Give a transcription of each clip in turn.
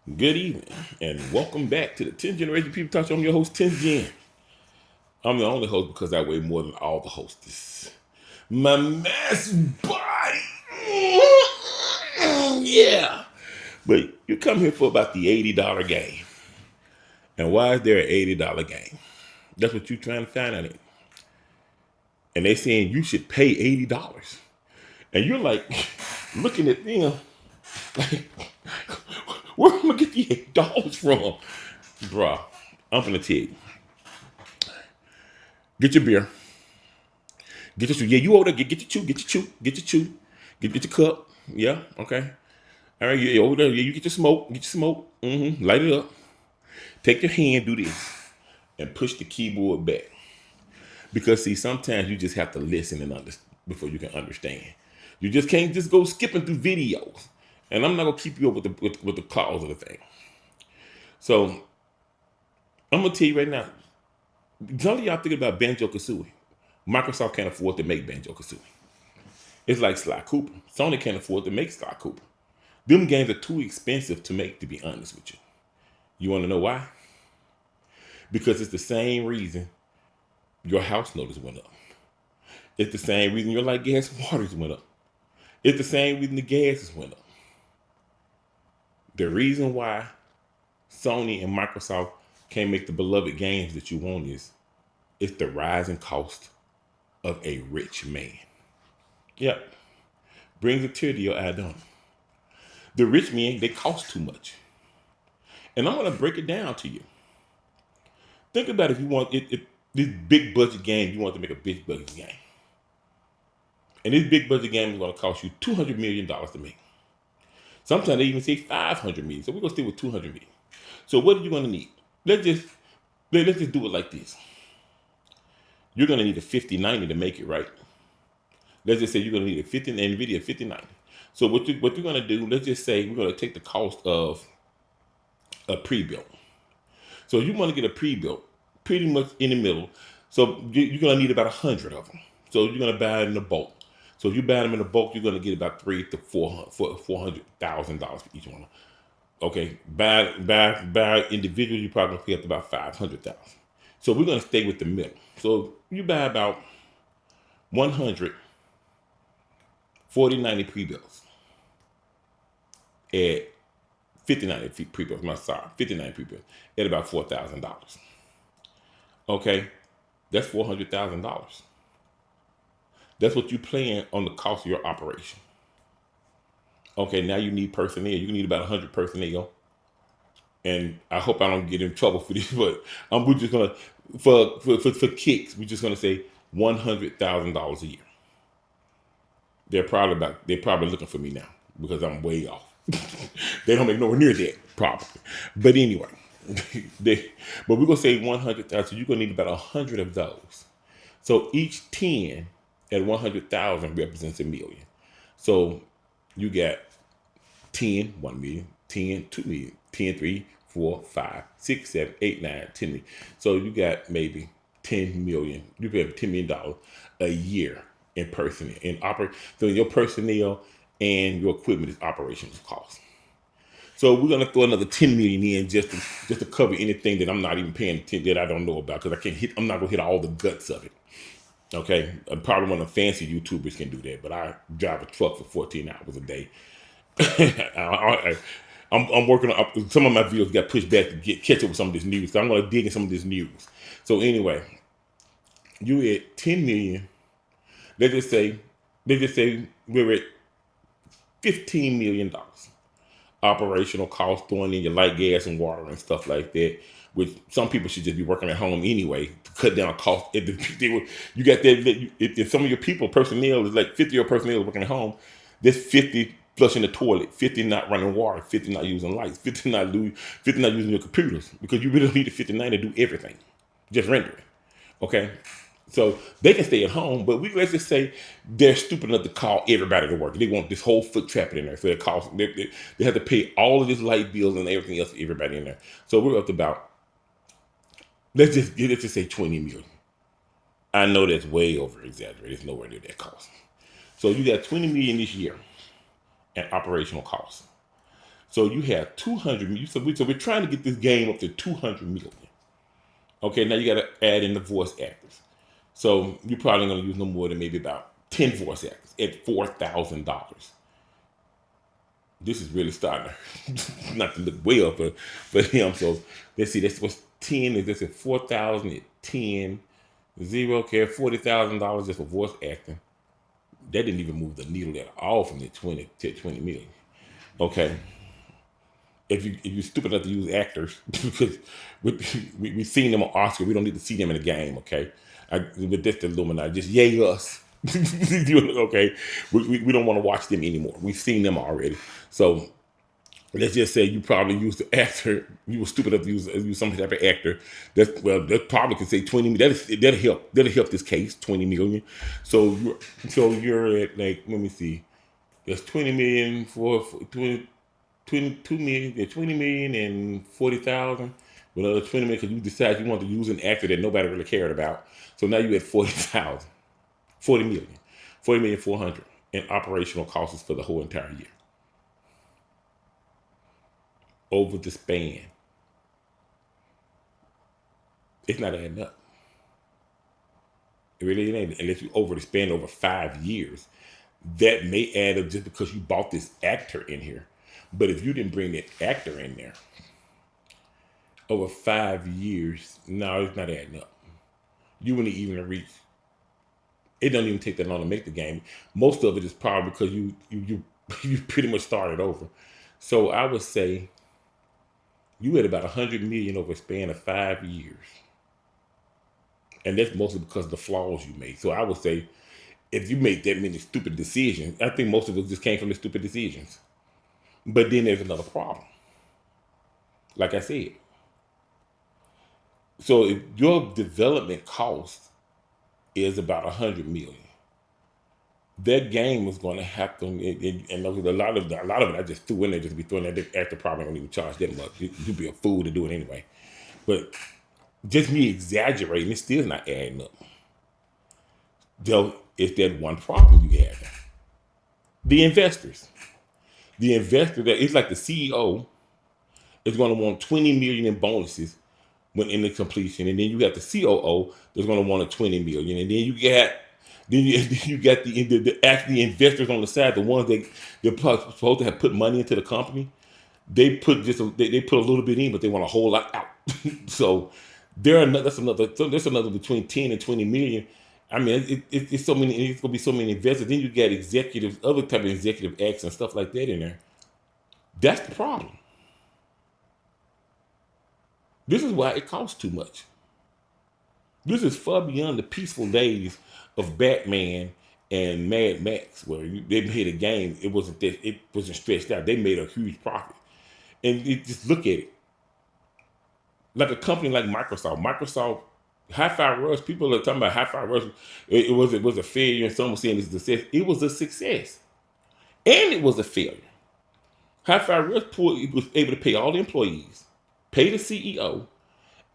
Good evening, and welcome back to the 10th Generation People Talk Show. I'm your host, 10 Gen. I'm the only host because I weigh more than all the hostess. My mass body. Yeah. But you come here for about the $80 game. And why is there an $80 game? That's what you're trying to find out. And they saying you should pay $80. And you're like looking at them like, where am I gonna get the $8 from? Bruh, I'm gonna tell you. Get your beer. Get your chew. Yeah, you over there. Get your chew. Get your chew. Get your chew. Get your cup. Yeah. Okay. All right. You over there. Yeah, you get your smoke. Get your smoke. Light it up. Take your hand. Do this, and push the keyboard back. Because see, sometimes you just have to listen and understand before you can understand. You just can't just go skipping through videos. And I'm not gonna keep you up with the cause of the thing. So I'm gonna tell you right now. Some of y'all thinking about Banjo Kazooie. Microsoft can't afford to make Banjo Kazooie. It's like Sly Cooper. Sony can't afford to make Sly Cooper. Them games are too expensive to make, to be honest with you. You want to know why? Because it's the same reason your house notice went up. It's the same reason your light gas waters went up. It's the same reason the gases went up. The reason why Sony and Microsoft can't make the beloved games that you want is it's the rising cost of a rich man. Yep. Brings a tear to your eye, don't it? The rich men, they cost too much. And I'm going to break it down to you. Think about if you want this big budget game, you want to make a big budget game. And this big budget game is going to cost you $200 million to make. Sometimes they even say $500 million. So we're going to stay with $200 million. So what are you going to need? Let's just do it like this. You're going to need a 5090 to make it, right? Let's just say you're going to need a NVIDIA 5090. So what you're going to do, let's just say we're going to take the cost of a pre-built. So you want to get a pre-built, pretty much in the middle. So you're going to need about 100 of them. So you're going to buy it in a bulk. So if you buy them in a bulk, you're going to get about $300,000 to $400,000 for each one. Okay, buy individually, you're probably going to pay up to about $500,000. So we're going to stay with the middle. So you buy about 100 4090 pre-builts at 5090 pre-builts. My sorry, 5090 pre-builts at about $4,000. Okay, that's $400,000. That's what you plan on the cost of your operation. Okay, now you need personnel. You need about 100 personnel. And I hope I don't get in trouble for this, but we're just gonna for kicks, we're just gonna say $100,000 a year. They're probably looking for me now because I'm way off. They don't make nowhere near that probably. But anyway, but we're gonna say 100,000. So you're gonna need about 100 of those. So each 10 at 100,000 represents a million. So you got 10, 1 million, 10, 2 million, 10, 3, 4, 5, 6, 7, 8, 9, 10 million. So you got maybe 10 million. You pay $10 million a year in personnel. So your personnel and your equipment is operations costs. So we're gonna throw another 10 million in just to cover anything that I'm not even paying attention that I don't know about because I'm not gonna hit all the guts of it. Okay, probably one of the fancy YouTubers can do that, but I drive a truck for 14 hours a day. I'm working on some of my videos got pushed back to catch up with some of this news. So I'm gonna dig in some of this news. So anyway, you at 10 million. Let's just say we're at $15 million operational cost, throwing in your light, gas, and water and stuff like that. Which some people should just be working at home anyway to cut down costs. You got that. If some of your personnel is like 50 of your personnel working at home, there's 50 flushing the toilet, 50 not running water, 50 not using lights, 50 not using your computers because you really need the 59 to do everything, just rendering. Okay. So they can stay at home, but let's just say they're stupid enough to call everybody to work. They want this whole foot traffic in there. So they have to pay all of this light bills and everything else for everybody in there. So we're up to about, let's just say 20 million. I know that's way over exaggerated. It's nowhere near that cost. So you got 20 million this year at operational costs. So you have 200 million. So we're trying to get this game up to 200 million. Okay, now you got to add in the voice actors. So you're probably going to use no more than maybe about 10 voice actors at $4,000. This is really starting to not to look way up for him. So let's see, that's what's 10 is this at 4,000 at 10, zero, okay, $40,000 just for voice acting. That didn't even move the needle at all from the 20 to 20 million. Okay. If you're stupid enough to use actors, because we've seen them on Oscar, we don't need to see them in the game, okay? But that's the Illuminati, just yay us. Okay, we don't want to watch them anymore. We've seen them already. So let's just say you probably used the actor, you were stupid enough to use some type of actor. That probably could say 20 million. That'll help this case, 20 million. So you're at, like, let me see. That's 20 million for 22 million, 20 million and 40,000. With another 20 million because you decide you want to use an actor that nobody really cared about. So now you at 40,000, 40 million, 40 million 400 in operational costs for the whole entire year. Over the span. It's not adding up. It really ain't. Unless you over the span over 5 years. That may add up just because you bought this actor in here. But if you didn't bring that actor in there over 5 years, no, it's not adding up. You wouldn't even reach. It doesn't even take that long to make the game. Most of it is probably because you pretty much started over. So I would say you had about 100 million over a span of 5 years, and that's mostly because of the flaws you made. So I would say if you make that many stupid decisions, I think most of it just came from the stupid decisions. But then there's another problem. Like I said, so if your development cost is about 100 million, that game is going to have to, and a lot of it I just threw in there just to be throwing that after probably don't even charge that much. You'd be a fool to do it anyway. But just me exaggerating, it's still not adding up. Though it's that one problem you have. The investors. The investor that it's like the CEO is going to want 20 million in bonuses when in the completion, and then you got the COO that's going to want a 20 million, and then you got the investors on the side, the ones that they're supposed to have put money into the company. They put they put a little bit in, but they want a whole lot out. So that's another between 10 and 20 million. I mean, it's so many. It's gonna be so many investors. Then you got executives, other type of executive acts and stuff like that in there. That's the problem. This is why it costs too much. This is far beyond the peaceful days of Batman and Mad Max, where they made a game. It wasn't stretched out. They made a huge profit, and just look at it. Like a company like Microsoft, Hi-Fi Rush. People are talking about Hi-Fi Rush. It was a failure, and some were saying it's a success. It was a success, and it was a failure. Hi-Fi Rush was able to pay all the employees, pay the CEO,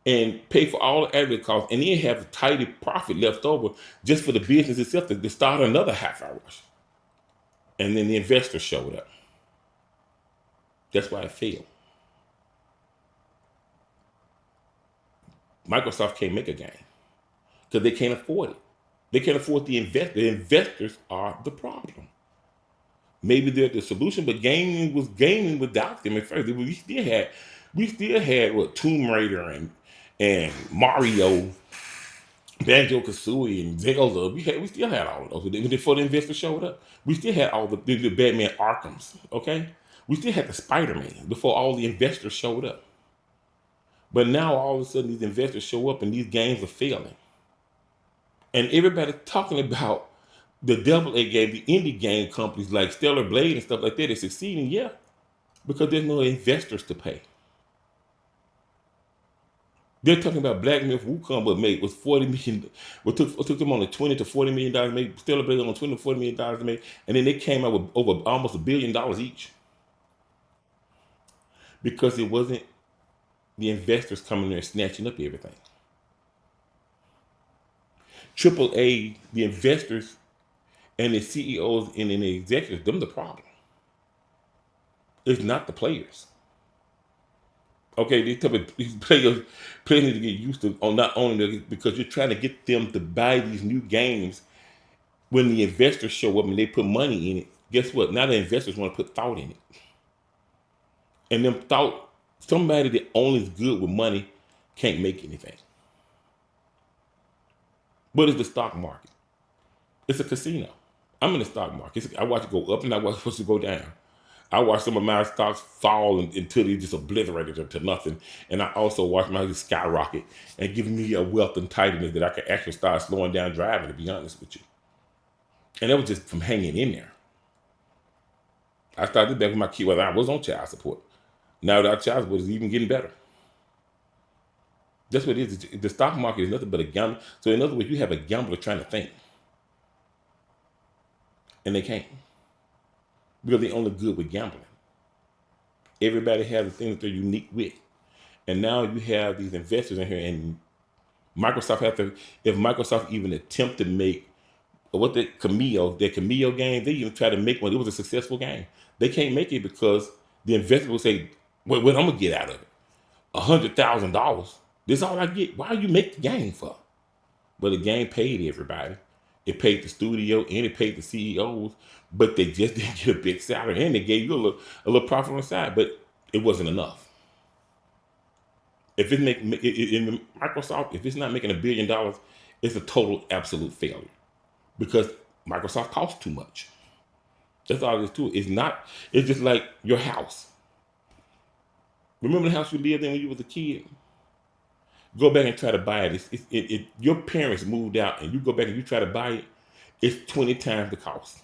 and pay for all the admin costs, and then have a tidy profit left over just for the business itself to start another Hi-Fi Rush. And then the investors showed up. That's why it failed. Microsoft can't make a game because they can't afford it. They can't afford the investors. The investors are the problem. Maybe they're the solution, but gaming was gaming without them at first. We still had what, Tomb Raider and Mario, Banjo Kazooie and Zelda. We still had all of those before the investors showed up. We still had all the Batman Arkhams. Okay, we still had the Spider-Man before all the investors showed up. But now all of a sudden these investors show up and these games are failing, and everybody talking about the double A game, the indie game companies like Stellar Blade and stuff like that is succeeding. Yeah, because there's no investors to pay. They're talking about Black Myth Wukong, was 40 million. What took them on a $20 to $40 million made. Stellar Blade on $20 to $40 million made, and then they came out with over almost $1 billion each because it wasn't the investors coming there and snatching up everything. Triple A, the investors and the CEOs and the executives, them the problem. It's not the players. Okay, these players need to get used to on not only because you're trying to get them to buy these new games. When the investors show up and they put money in it, guess what? Now the investors want to put thought in it, and them thought somebody that only is good with money can't make anything. What is the stock market? It's a casino. I'm in the stock market. I watch it go up and I watch it go down. I watch some of my stocks fall until they just obliterated to nothing. And I also watch my skyrocket and give me a wealth and tidiness that I can actually start slowing down driving, to be honest with you. And that was just from hanging in there. I started back with my kid when I was on child support. Now that our child support is even getting better. That's what it is. The stock market is nothing but a gamble. So in other words, you have a gambler trying to think. And they can't. Because they're only good with gambling. Everybody has the things that they're unique with. And now you have these investors in here, and Microsoft if Microsoft even attempt to make their Cameo game, they even try to make one. It was a successful game. They can't make it because the investor will say, what I'm gonna get out of it? $100,000. This is all I get. Why you make the game for? But the game paid everybody. It paid the studio and it paid the CEOs, but they just didn't get a big salary, and they gave you a little profit on the side, but it wasn't enough. If it in Microsoft, if it's not making $1 billion, it's a total absolute failure because Microsoft costs too much. That's all it is to it. It's not. It's just like your house. Remember the house you lived in when you was a kid? Go back and try to buy it. Your parents moved out and you go back and you try to buy it, it's 20 times the cost.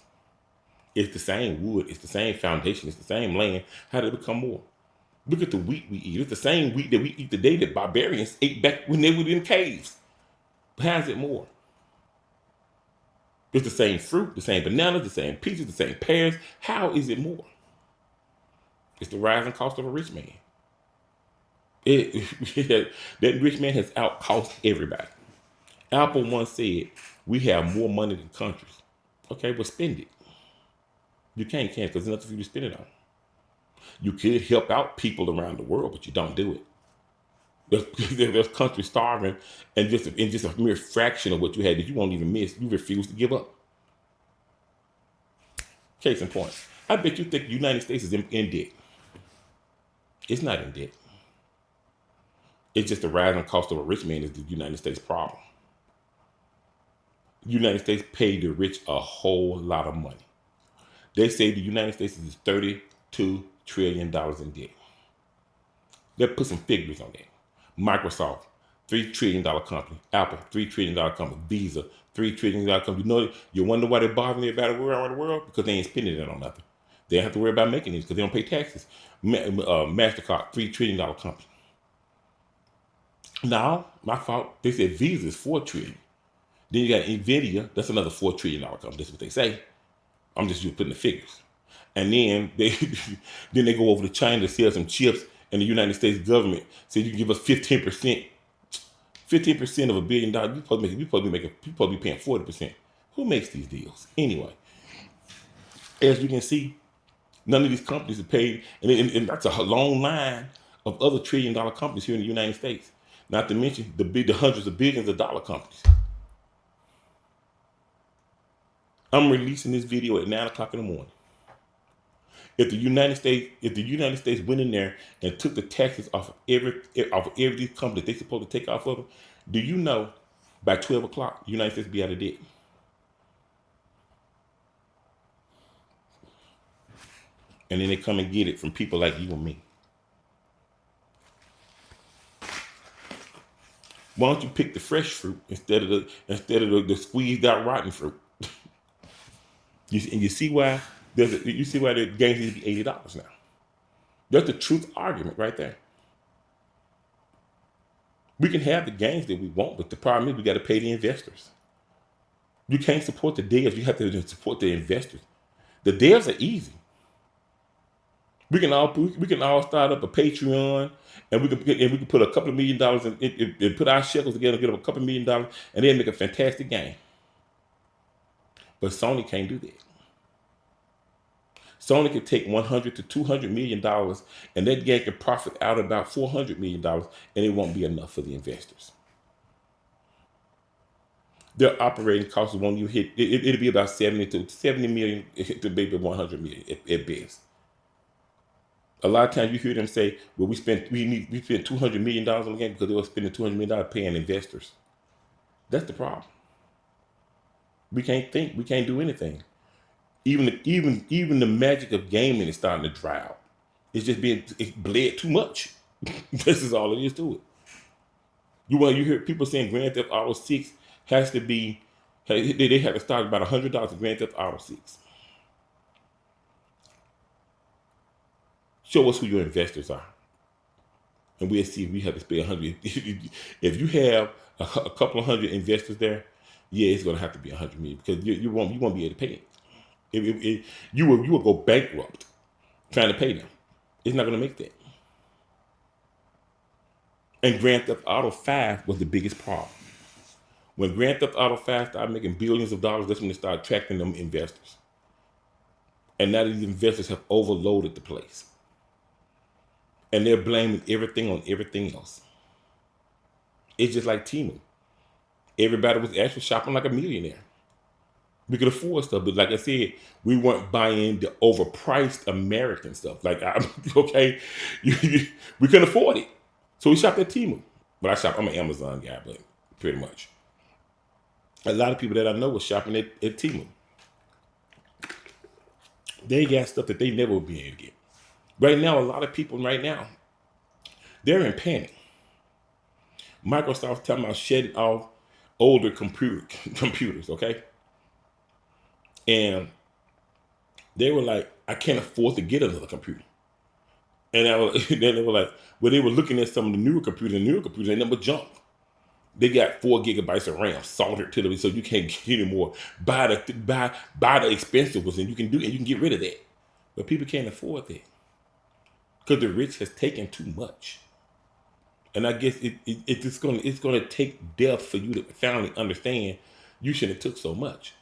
It's the same wood, it's the same foundation, it's the same land. How did it become more? Look at the wheat we eat. It's the same wheat that we eat today that barbarians ate back when they were in caves. How is it more? It's the same fruit, the same bananas, the same peaches, the same pears. How is it more? It's the rising cost of a rich man. That rich man has outcost everybody. Apple once said, we have more money than countries. Okay, well, spend it. You can't, because there's nothing for you to spend it on. You could help out people around the world, but you don't do it. There's countries starving, and just a mere fraction of what you had that you won't even miss, you refuse to give up. Case in point, I bet you think the United States is in debt. It's not in debt. It's just the rising cost of a rich man is the United States problem. The United States paid the rich a whole lot of money. They say the United States is $32 trillion in debt. Let's put some figures on that. Microsoft, $3 trillion company. Apple, $3 trillion company. Visa, $3 trillion company. You wonder why they're bothering everybody around the world? Because they ain't spending it on nothing. They don't have to worry about making it because they don't pay taxes. MasterCard, $3 trillion company. Now, my fault. They said Visa is $4 trillion. Then you got Nvidia. That's another $4 trillion company. That's what they say. I'm just putting the figures. And then they go over to China to sell some chips, and the United States government said you can give us 15%. 15% of $1 billion. You probably be paying 40%. Who makes these deals anyway? As you can see, none of these companies are paid, and that's a long line of other $1 trillion companies here in the United States. Not to mention the hundreds of billions of dollar companies. I'm releasing this video at 9 o'clock in the morning. If the United States went in there and took the taxes off of every company that they're supposed to take off of them, do you know by 12 o'clock the United States be out of debt? And then they come and get it from people like you and me. Why don't you pick the fresh fruit instead of the squeezed out rotten fruit? You see why the games need to be $80 now. That's the truth argument right there. We can have the gains that we want, but the problem is we got to pay the investors. You can't support the devs. You have to support the investors. The devs are easy. We can all start up a Patreon, and we can put a couple of $1 million in, and put our shekels together and get up a couple of $1 million, and then make a fantastic game. But Sony can't do that. Sony could take 100 to 200 million dollars, and that gang could profit out about $400 million, and it won't be enough for the investors. Their operating costs won't even hit. It'll be about 70 million to maybe 100 million at best. A lot of times you hear them say, "Well, we spent $200 million on the game because they were spending $200 million paying investors." That's the problem. We can't think. We can't do anything. Even the magic of gaming is starting to dry out. It's bled too much. This is all it is to it. You hear people saying Grand Theft Auto 6 has to be. They have to start about $100 for Grand Theft Auto 6. Show us who your investors are, and we'll see if we have to pay 100. If you have a couple of hundred investors there, yeah, it's going to have to be 100 million because you won't be able to pay it. You will go bankrupt trying to pay them. It's not going to make that. And Grand Theft Auto 5 was the biggest problem. When Grand Theft Auto 5 started making billions of dollars, that's when they started attracting them investors. And now these investors have overloaded the place. And they're blaming everything on everything else. It's just like Temu. Everybody was actually shopping like a millionaire. We could afford stuff, but like I said, we weren't buying the overpriced American stuff. Okay, we couldn't afford it, so we shopped at Temu. But I'm an Amazon guy, but pretty much. A lot of people that I know were shopping at Temu. They got stuff that they never would be able to get. Right now, a lot of people they're in panic. Microsoft's talking about shedding off older computers, okay? And they were like, I can't afford to get another computer. And then they were like, well, they were looking at some of the newer computers. The newer computers ain't nothing but junk. They got 4 gigabytes of RAM soldered to them, so you can't get any more. Buy the expensive ones, and you can get rid of that. But people can't afford that because the rich has taken too much. And I guess it's gonna take death for you to finally understand you shouldn't have took so much.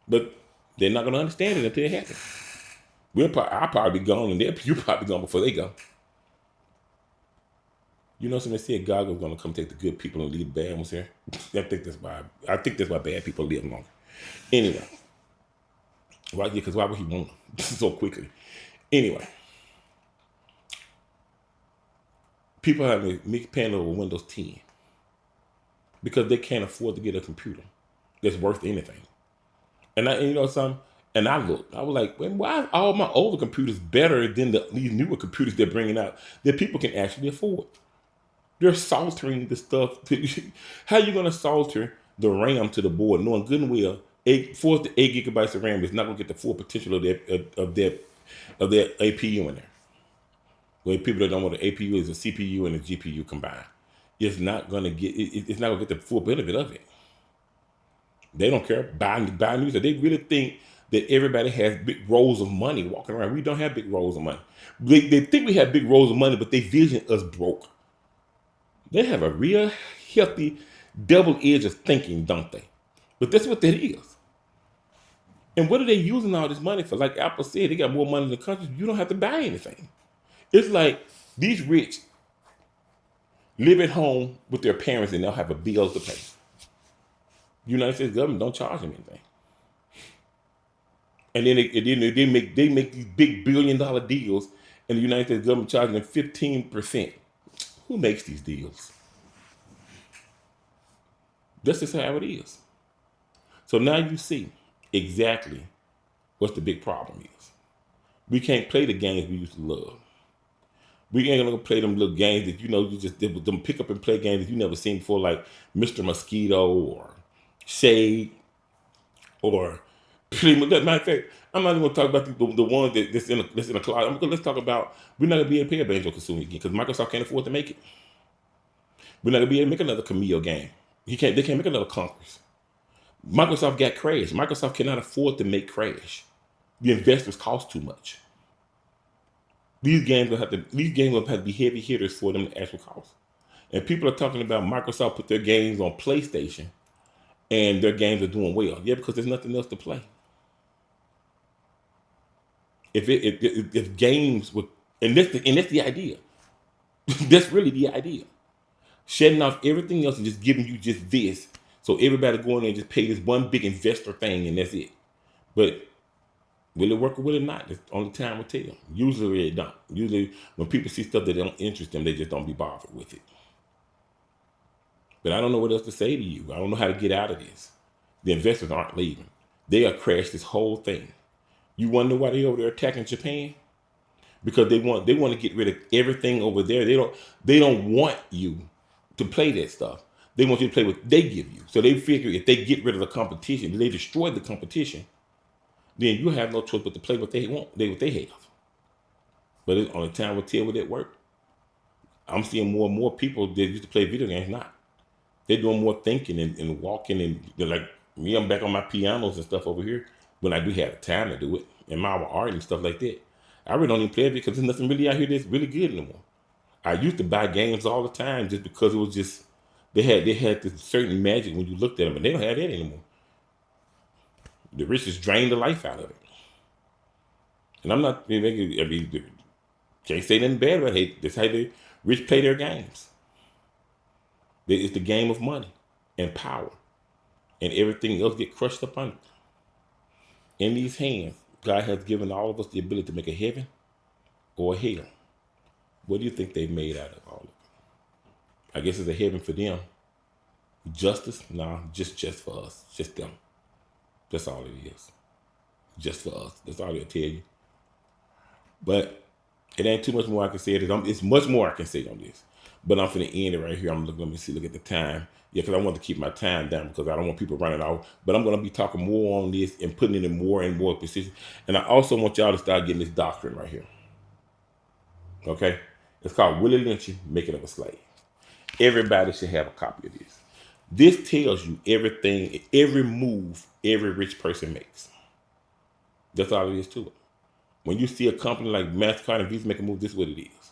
But they're not gonna understand it until it happens. I'll probably be gone, and you probably gone before they go. You know, somebody said God was gonna come take the good people and leave the bad ones here. I think that's why bad people live longer. Anyway, why? Because why would he want them so quickly? Anyway, people have me paying over Windows 10 because they can't afford to get a computer that's worth anything. And you know something? And I looked. I was like, well, why are all my older computers better than these newer computers they're bringing out that people can actually afford? They're soltering the stuff. How are you going to solder the RAM to the board, knowing good and well 4 to 8 gigabytes of RAM is not going to get the full potential of that APU in there? Well, people that don't want the APU is a CPU and a GPU combined. It's not going to get the full benefit of it. They don't care. Buy news. They really think that everybody has big rolls of money walking around. We don't have big rolls of money. They think we have big rolls of money, but they vision us broke. They have a real healthy double edge of thinking, don't they? But that's what that is. And what are they using all this money for? Like Apple said, they got more money in the country. You don't have to buy anything. It's like these rich live at home with their parents and they'll have a bill to pay. The United States government don't charge them anything. And then they make these big $1 billion deals, and the United States government charging them 15%. Who makes these deals? That's just how it is. So now you see exactly what the big problem is. We can't play the games we used to love. We ain't gonna play them little games that you just did with them pick up and play games that you never seen before, like Mr. Mosquito or Shade or pretty much. Matter of fact, I'm not even gonna talk about the ones that's in a closet. Let's talk about we're not gonna be able to pay a Banjo-Kazooie again because Microsoft can't afford to make it. We're not gonna be able to make another Camille game. They can't make another Conquest. Microsoft got Crash. Microsoft cannot afford to make Crash. The investors cost too much. These games will have to be heavy hitters for them to actually cost. And people are talking about Microsoft put their games on PlayStation and their games are doing well. Yeah, because there's nothing else to play. if games would, and that's the idea. That's really the idea. Shutting off everything else and just giving you just this. So everybody go in there and just pay this one big investor thing and that's it. But will it work or will it not? It's only time will tell. Usually it don't. Usually when people see stuff that don't interest them, they just don't be bothered with it. But I don't know what else to say to you. I don't know how to get out of this. The investors aren't leaving. They have crashed this whole thing. You wonder why they over there attacking Japan? Because they want to get rid of everything over there. They don't want you to play that stuff. They want you to play what they give you. So they figure if they get rid of the competition, if they destroy the competition, then you have no choice but to play what they want, what they have. But it's only time will tell will that work. I'm seeing more and more people that used to play video games not. They're doing more thinking and walking, and they're like me. I'm back on my pianos and stuff over here when I do have the time to do it, and my art and stuff like that. I really don't even play it because there's nothing really out here that's really good anymore. I used to buy games all the time just because it was just they had this certain magic when you looked at them, but they don't have that anymore. The rich just drained the life out of it. And I'm not making, can't say nothing bad about it. That's how the rich play their games. It's the game of money and power, and everything else get crushed up under. In these hands, God has given all of us the ability to make a heaven or a hell. What do you think they've made out of all of it? I guess it's a heaven for them. Justice? Nah, just for us. Just them. That's all it is. Just for us. That's all they'll tell you. But it ain't too much more I can say. It's much more I can say on this. But I'm finna end it right here. Let me look at the time. Yeah, because I want to keep my time down because I don't want people running off. But I'm going to be talking more on this and putting it in more and more positions. And I also want y'all to start getting this doctrine right here. Okay? It's called Willie Lynching, Making of a Slave. Everybody should have a copy of this. This tells you everything, every move every rich person makes. That's all it is to it. When you see a company like MasterCard and Visa make a move, this is what it is.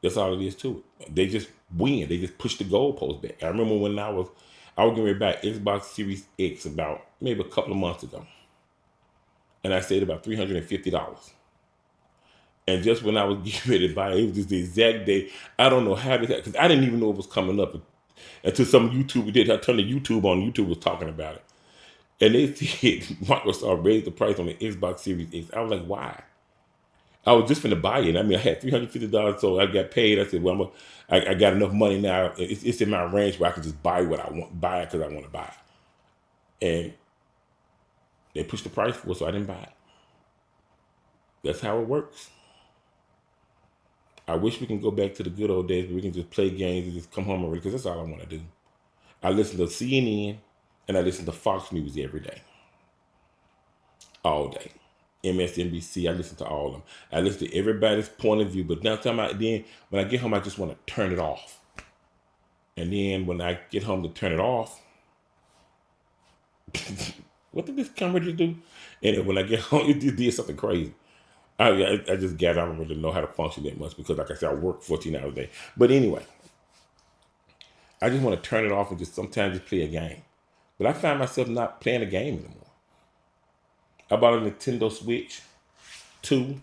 That's all it is to it. They just win. They just push the goalpost back. I remember when I was getting ready to buy Xbox Series X about maybe a couple of months ago. And I saved about $350. And just when I was getting ready to buy it, it was just the exact day. I don't know how this happened, because I didn't even know it was coming up until some YouTuber did. I turned the YouTube on. YouTube was talking about it. And they said Microsoft raised the price on the Xbox Series X. I was like, why? I was just finna buy it. I mean, I had $350, so I got paid. I said, well, I got enough money now. It's in my range where I can just buy what I want, buy it because I want to buy it. And they pushed the price for it, so I didn't buy it. That's how it works. I wish we can go back to the good old days where we can just play games and just come home early, because that's all I want to do. I listen to CNN and I listen to Fox News every day. All day. MSNBC, I listen to all of them. I listen to everybody's point of view, but now then when I get home, I just want to turn it off. And then when I get home to turn it off, what did this camera just do? And when I get home, it just did something crazy. I just gather I don't really know how to function that much because, like I said, I work 14 hours a day. But anyway, I just want to turn it off and just sometimes just play a game. But I find myself not playing a game anymore. I bought a Nintendo Switch 2.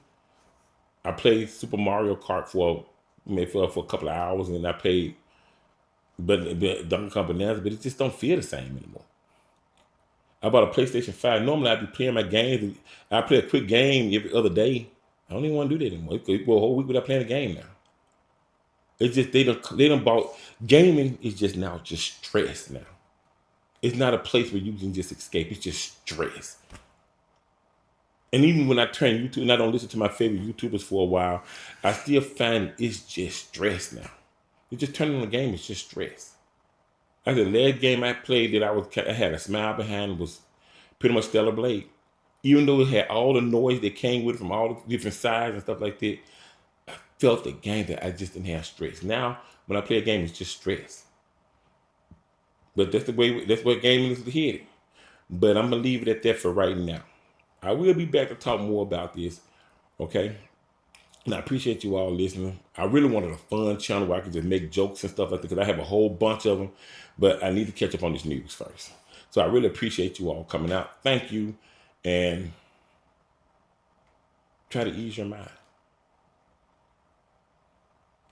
I played Super Mario Kart for a couple of hours, and then I played Donkey Kong Bananas, but it just don't feel the same anymore. I bought a PlayStation 5. Normally I'd be playing my games. I play a quick game every other day. I don't even want to do that anymore. You could go a whole week without playing a game now. It's just they don't bought gaming is just now just stress now. It's not a place where you can just escape. It's just stress. And even when I turn YouTube and I don't listen to my favorite YouTubers for a while, I still find it's just stress now. It's just turning on the game, it's just stress. I said, the last game I played that I had a smile behind was pretty much Stellar Blade. Even though it had all the noise that came with it from all the different sides and stuff like that, I felt the game that I just didn't have stress. Now, when I play a game, it's just stress. But that's what gaming is headed. But I'm going to leave it at that for right now. I will be back to talk more about this, okay? And I appreciate you all listening. I really wanted a fun channel where I could just make jokes and stuff like that because I have a whole bunch of them, but I need to catch up on this news first. So I really appreciate you all coming out. Thank you, and Try to ease your mind.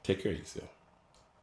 Take care of yourself.